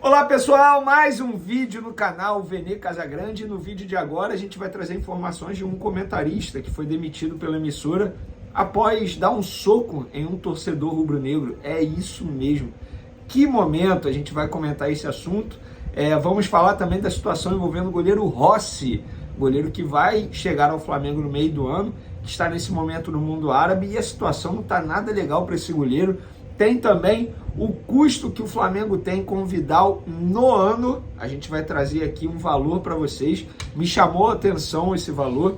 Olá pessoal, mais um vídeo no canal Vene Casagrande. No vídeo de agora a gente vai trazer informações de um comentarista que foi demitido pela emissora após dar um soco em um torcedor rubro-negro. É isso mesmo. Que momento! A gente vai comentar esse assunto. Vamos falar também da situação envolvendo o goleiro Rossi, goleiro que vai chegar ao Flamengo no meio do ano, que está nesse momento no mundo árabe, e a situação não está nada legal para esse goleiro. Tem também o custo que o Flamengo tem com o Vidal no ano. A gente vai trazer aqui um valor para vocês. Me chamou a atenção esse valor.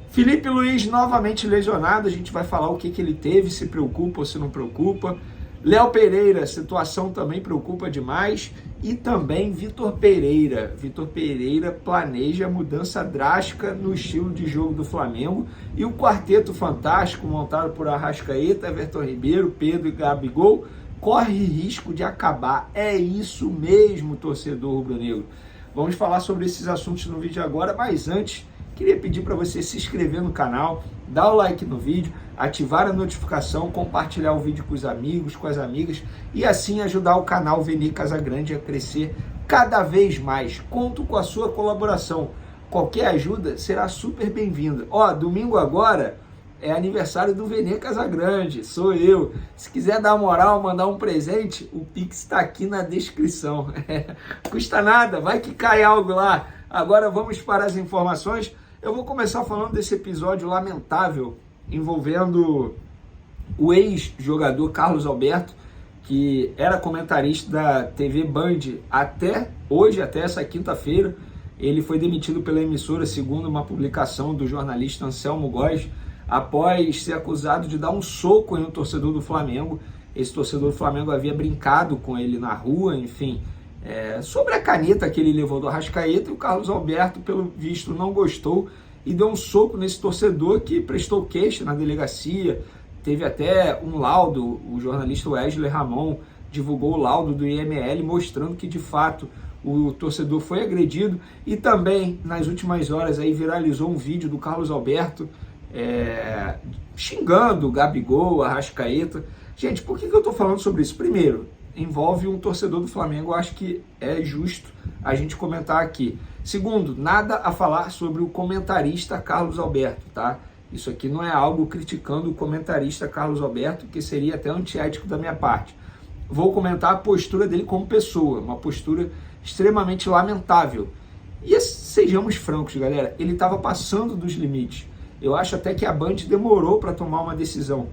Felipe Luiz novamente lesionado. A gente vai falar o que ele teve, se preocupa ou se não preocupa. Léo Pereira, a situação também preocupa demais. E também Vitor Pereira. Vitor Pereira planeja mudança drástica no estilo de jogo do Flamengo. E o quarteto fantástico, montado por Arrascaeta, Everton Ribeiro, Pedro e Gabigol, corre risco de acabar. É isso mesmo, torcedor rubro-negro. Vamos falar sobre esses assuntos no vídeo agora, mas antes, queria pedir para você se inscrever no canal, dar o like no vídeo, ativar a notificação, compartilhar o vídeo com os amigos, com as amigas e assim ajudar o canal Vene Casagrande a crescer cada vez mais. Conto com a sua colaboração. Qualquer ajuda será super bem-vinda. Domingo agora é aniversário do Vene Casagrande, sou eu. Se quiser dar moral, mandar um presente, o Pix está aqui na descrição. Custa nada, vai que cai algo lá. Agora vamos para as informações. Eu vou começar falando desse episódio lamentável envolvendo o ex-jogador Carlos Alberto, que era comentarista da TV Band até hoje, até essa quinta-feira. Ele foi demitido pela emissora, segundo uma publicação do jornalista Anselmo Góes, após ser acusado de dar um soco em um torcedor do Flamengo. Esse torcedor do Flamengo havia brincado com ele na rua, enfim, sobre a caneta que ele levou do Arrascaeta, e o Carlos Alberto, pelo visto, não gostou e deu um soco nesse torcedor, que prestou queixa na delegacia. Teve até um laudo, o jornalista Wesley Ramon divulgou o laudo do IML mostrando que de fato o torcedor foi agredido. E também nas últimas horas aí viralizou um vídeo do Carlos Alberto xingando o Gabigol, Arrascaeta. Gente, por que eu estou falando sobre isso? Primeiro, envolve um torcedor do Flamengo, eu acho que é justo a gente comentar aqui. Segundo, nada a falar sobre o comentarista Carlos Alberto, tá? Isso aqui não é algo criticando o comentarista Carlos Alberto, que seria até antiético da minha parte. Vou comentar a postura dele como pessoa, uma postura extremamente lamentável. E sejamos francos, galera, ele estava passando dos limites. Eu acho até que a Band demorou para tomar uma decisão.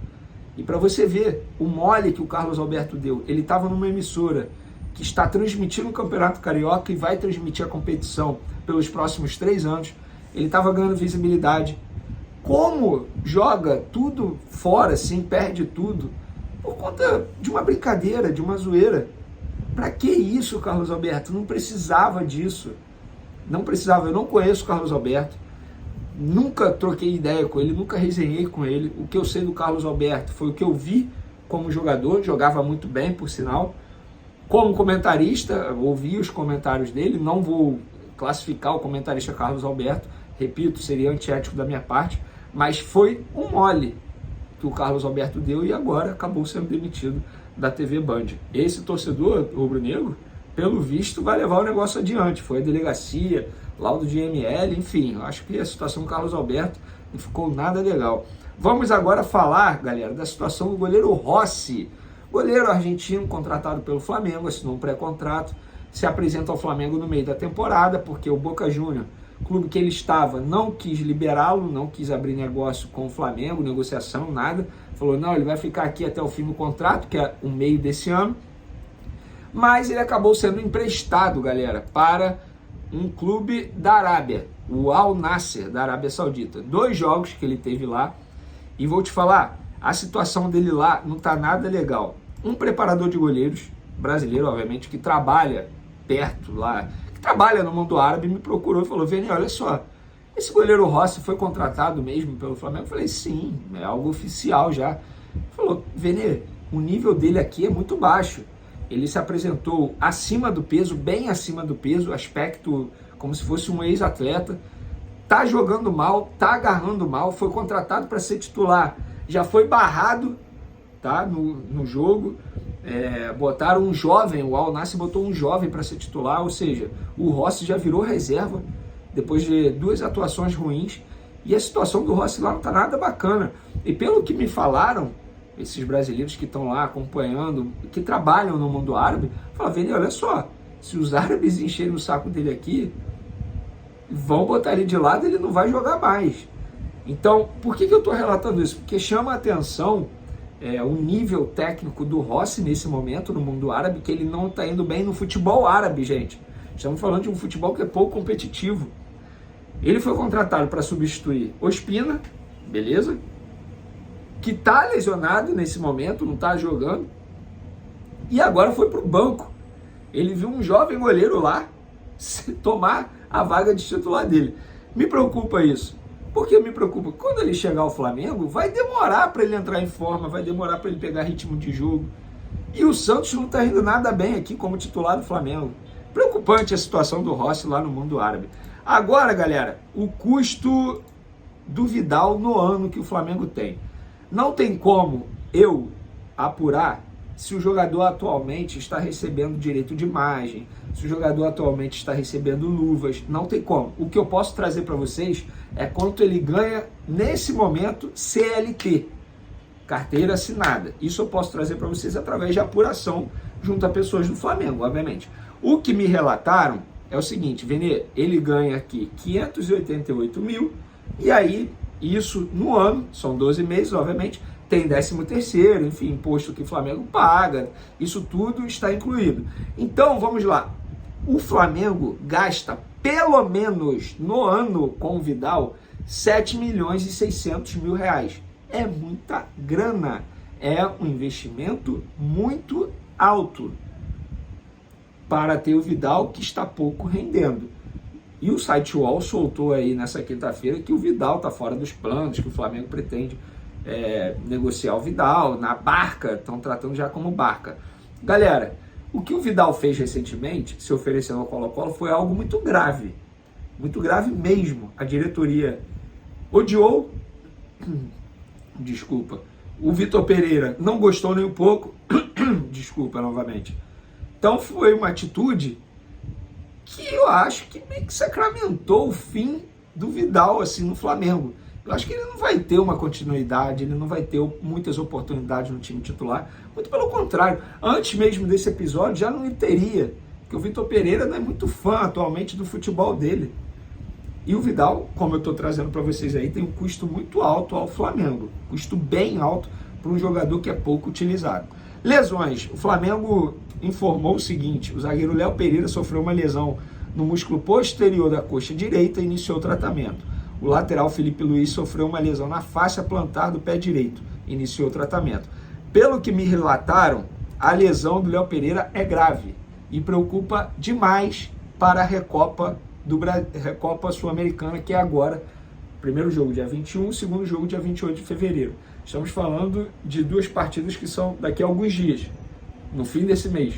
E para você ver o mole que o Carlos Alberto deu, ele estava numa emissora que está transmitindo o Campeonato Carioca e vai transmitir a competição pelos próximos 3 anos. Ele estava ganhando visibilidade. Como joga tudo fora, assim, perde tudo, por conta de uma brincadeira, de uma zoeira. Para que isso, Carlos Alberto? Não precisava disso. Não precisava. Eu não conheço o Carlos Alberto. Nunca troquei ideia com ele, nunca resenhei com ele. O que eu sei do Carlos Alberto foi o que eu vi como jogador, jogava muito bem, por sinal. Como comentarista, ouvi os comentários dele, não vou classificar o comentarista Carlos Alberto, repito, seria antiético da minha parte, mas foi um mole que o Carlos Alberto deu e agora acabou sendo demitido da TV Band. Esse torcedor rubro-negro, pelo visto, vai levar o negócio adiante. Foi a delegacia, laudo de IML, enfim, eu acho que a situação do Carlos Alberto não ficou nada legal. Vamos agora falar, galera, da situação do goleiro Rossi. Goleiro argentino contratado pelo Flamengo, assinou um pré-contrato, se apresenta ao Flamengo no meio da temporada, porque o Boca Juniors, clube que ele estava, não quis liberá-lo, não quis abrir negócio com o Flamengo, negociação, nada. Falou, não, ele vai ficar aqui até o fim do contrato, que é o meio desse ano. Mas ele acabou sendo emprestado, galera, para um clube da Arábia, o Al Nassr, da Arábia Saudita. 2 jogos que ele teve lá, e vou te falar, a situação dele lá não está nada legal. Um preparador de goleiros, brasileiro, obviamente, que trabalha perto lá, que trabalha no mundo árabe, me procurou e falou, Vene, olha só, esse goleiro Rossi foi contratado mesmo pelo Flamengo? Eu falei, sim, é algo oficial já. Ele falou, Vene, o nível dele aqui é muito baixo. Ele se apresentou acima do peso, bem acima do peso, aspecto como se fosse um ex-atleta, tá jogando mal, tá agarrando mal, foi contratado para ser titular, já foi barrado, tá, no jogo, botaram um jovem, o Al Nassr botou um jovem para ser titular, ou seja, o Rossi já virou reserva depois de 2 atuações ruins, e a situação do Rossi lá não está nada bacana. E pelo que me falaram, esses brasileiros que estão lá acompanhando, que trabalham no mundo árabe, falaram: Vini, olha só, se os árabes encherem o saco dele aqui, vão botar ele de lado, ele não vai jogar mais. Então, por que eu estou relatando isso? Porque chama a atenção o nível técnico do Rossi nesse momento no mundo árabe, que ele não está indo bem no futebol árabe, gente. Estamos falando de um futebol que é pouco competitivo. Ele foi contratado para substituir Ospina, beleza? Que está lesionado nesse momento, não está jogando. E agora foi para o banco. Ele viu um jovem goleiro lá tomar a vaga de titular dele. Me preocupa isso. Por que me preocupa? Quando ele chegar ao Flamengo, vai demorar para ele entrar em forma, vai demorar para ele pegar ritmo de jogo. E o Santos não está indo nada bem aqui como titular do Flamengo. Preocupante a situação do Rossi lá no mundo árabe. Agora, galera, o custo do Vidal no ano que o Flamengo tem. Não tem como eu apurar se o jogador atualmente está recebendo direito de imagem, se o jogador atualmente está recebendo luvas, não tem como. O que eu posso trazer para vocês é quanto ele ganha nesse momento CLT, carteira assinada. Isso eu posso trazer para vocês através de apuração junto a pessoas do Flamengo, obviamente. O que me relataram é o seguinte: Vini, ele ganha aqui 588 mil, e aí isso no ano, são 12 meses, obviamente, tem 13º, enfim, imposto que o Flamengo paga, isso tudo está incluído. Então, vamos lá. O Flamengo gasta, pelo menos no ano com o Vidal, 7 milhões e 600 mil reais. É muita grana. É um investimento muito alto para ter o Vidal, que está pouco rendendo. E o site UOL soltou aí nessa quinta-feira que o Vidal está fora dos planos, que o Flamengo pretende negociar o Vidal na Barca, estão tratando já como Barca. Galera, o que o Vidal fez recentemente, se oferecendo ao Colo-Colo, foi algo muito grave mesmo. A diretoria odiou, desculpa, o Vitor Pereira não gostou nem um pouco, desculpa novamente. Então foi uma atitude que eu acho que meio que sacramentou o fim do Vidal assim no Flamengo. Eu acho que ele não vai ter uma continuidade, ele não vai ter muitas oportunidades no time titular. Muito pelo contrário, antes mesmo desse episódio já não teria, porque o Vitor Pereira não é muito fã atualmente do futebol dele. E o Vidal, como eu estou trazendo para vocês aí, tem um custo muito alto ao Flamengo, custo bem alto para um jogador que é pouco utilizado. Lesões, o Flamengo informou o seguinte: o zagueiro Léo Pereira sofreu uma lesão no músculo posterior da coxa direita e iniciou o tratamento. O lateral Felipe Luiz sofreu uma lesão na faixa plantar do pé direito, iniciou o tratamento. Pelo que me relataram, a lesão do Léo Pereira é grave e preocupa demais para a Recopa Sul-Americana, que é agora, primeiro jogo dia 21, segundo jogo dia 28 de fevereiro. Estamos falando de 2 partidas que são daqui a alguns dias, no fim desse mês.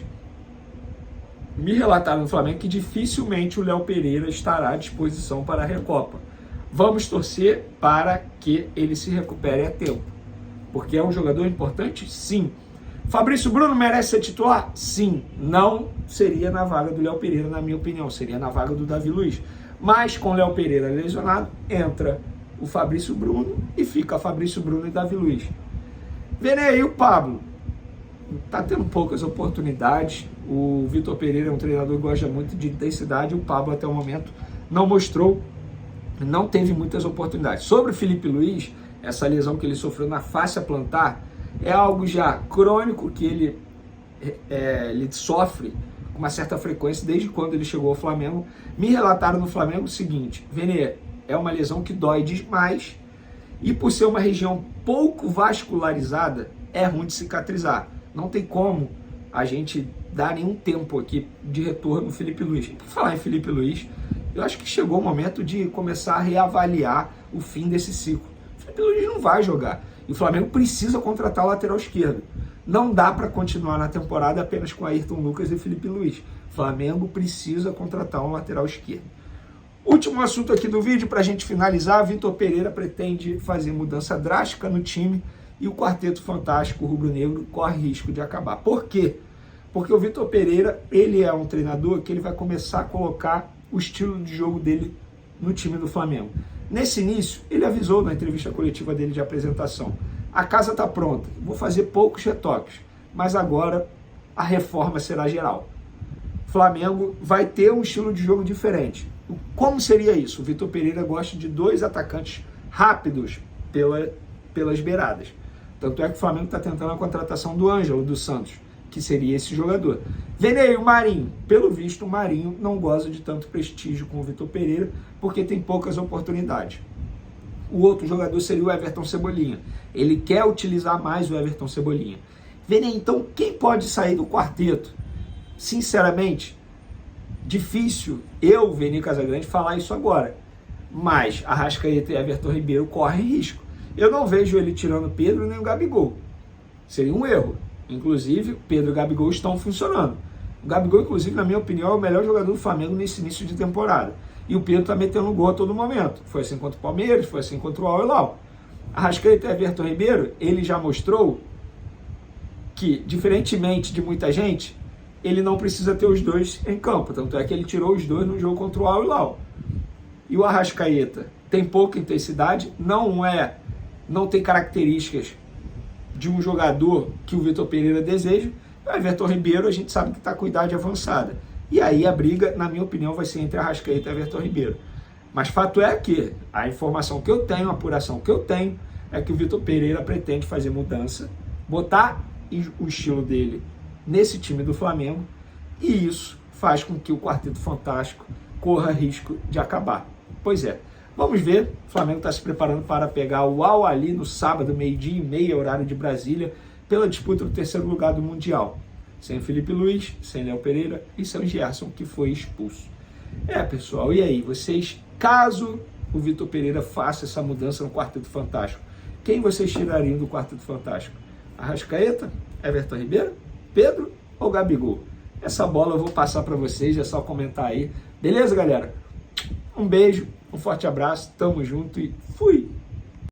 Me relataram no Flamengo que dificilmente o Léo Pereira estará à disposição para a Recopa. Vamos torcer para que ele se recupere a tempo, porque é um jogador importante? Sim. Fabrício Bruno merece ser titular? Sim. Não seria na vaga do Léo Pereira, na minha opinião, seria na vaga do Davi Luiz. Mas com o Léo Pereira lesionado, entra o Fabrício Bruno e fica Fabrício Bruno e Davi Luiz. Vem aí o Pablo. Está tendo poucas oportunidades. O Vitor Pereira é um treinador que gosta muito de intensidade. O Pablo até o momento não mostrou, não teve muitas oportunidades. Sobre o Felipe Luiz, essa lesão que ele sofreu na faixa plantar é algo já crônico que ele sofre com uma certa frequência desde quando ele chegou ao Flamengo. Me relataram no Flamengo o seguinte: Vene, é uma lesão que dói demais e por ser uma região pouco vascularizada é ruim de cicatrizar. Não tem como a gente dar nenhum tempo aqui de retorno no Felipe Luiz. Por falar em Felipe Luiz, eu acho que chegou o momento de começar a reavaliar o fim desse ciclo. O Felipe Luiz não vai jogar e o Flamengo precisa contratar o lateral esquerdo. Não dá para continuar na temporada apenas com Ayrton Lucas e Felipe Luiz. O Flamengo precisa contratar um lateral esquerdo. Último assunto aqui do vídeo para a gente finalizar: Vitor Pereira pretende fazer mudança drástica no time e o quarteto fantástico rubro-negro corre risco de acabar. Por quê? Porque o Vitor Pereira, ele é um treinador que ele vai começar a colocar o estilo de jogo dele no time do Flamengo. Nesse início, ele avisou na entrevista coletiva dele de apresentação: a casa está pronta, vou fazer poucos retoques, mas agora a reforma será geral. O Flamengo vai ter um estilo de jogo diferente. Como seria isso? O Vitor Pereira gosta de 2 atacantes rápidos pelas beiradas. Tanto é que o Flamengo está tentando a contratação do Ângelo, do Santos, que seria esse jogador. Vem aí o Marinho. Pelo visto, o Marinho não goza de tanto prestígio com o Vitor Pereira, porque tem poucas oportunidades. O outro jogador seria o Everton Cebolinha. Ele quer utilizar mais o Everton Cebolinha. Vem aí, então, quem pode sair do quarteto? Sinceramente, difícil eu, Veni Casagrande, falar isso agora. Mas Arrascaeta e Everton Ribeiro correm risco. Eu não vejo ele tirando Pedro nem o Gabigol. Seria um erro. Inclusive, Pedro e o Gabigol estão funcionando. O Gabigol, inclusive, na minha opinião, é o melhor jogador do Flamengo nesse início de temporada. E o Pedro está metendo gol a todo momento. Foi assim contra o Palmeiras, foi assim contra o Al-Hilal. Arrascaeta e Everton Ribeiro, ele já mostrou que, diferentemente de muita gente, ele não precisa ter os dois em campo. Tanto é que ele tirou os dois no jogo contra o Al-Hilal. E o Arrascaeta tem pouca intensidade, não tem características de um jogador que o Vitor Pereira deseja. O Everton Ribeiro, a gente sabe que está com idade avançada. E aí a briga, na minha opinião, vai ser entre Arrascaeta e Everton Ribeiro. Mas fato é que a informação que eu tenho, a apuração que eu tenho, é que o Vitor Pereira pretende fazer mudança, botar o estilo dele nesse time do Flamengo, e isso faz com que o Quarteto Fantástico corra risco de acabar. Pois é, vamos ver. O Flamengo está se preparando para pegar o Al-Ahly no sábado, 12h30, horário de Brasília, pela disputa do 3º lugar do Mundial. Sem Felipe Luiz, sem Léo Pereira e sem Gerson, que foi expulso. Pessoal, e aí? Vocês, caso o Vitor Pereira faça essa mudança no Quarteto Fantástico, quem vocês tirariam do Quarteto Fantástico? Arrascaeta, Everton Ribeiro, Pedro ou Gabigol? Essa bola eu vou passar para vocês, é só comentar aí. Beleza, galera? Um beijo, um forte abraço, tamo junto e fui!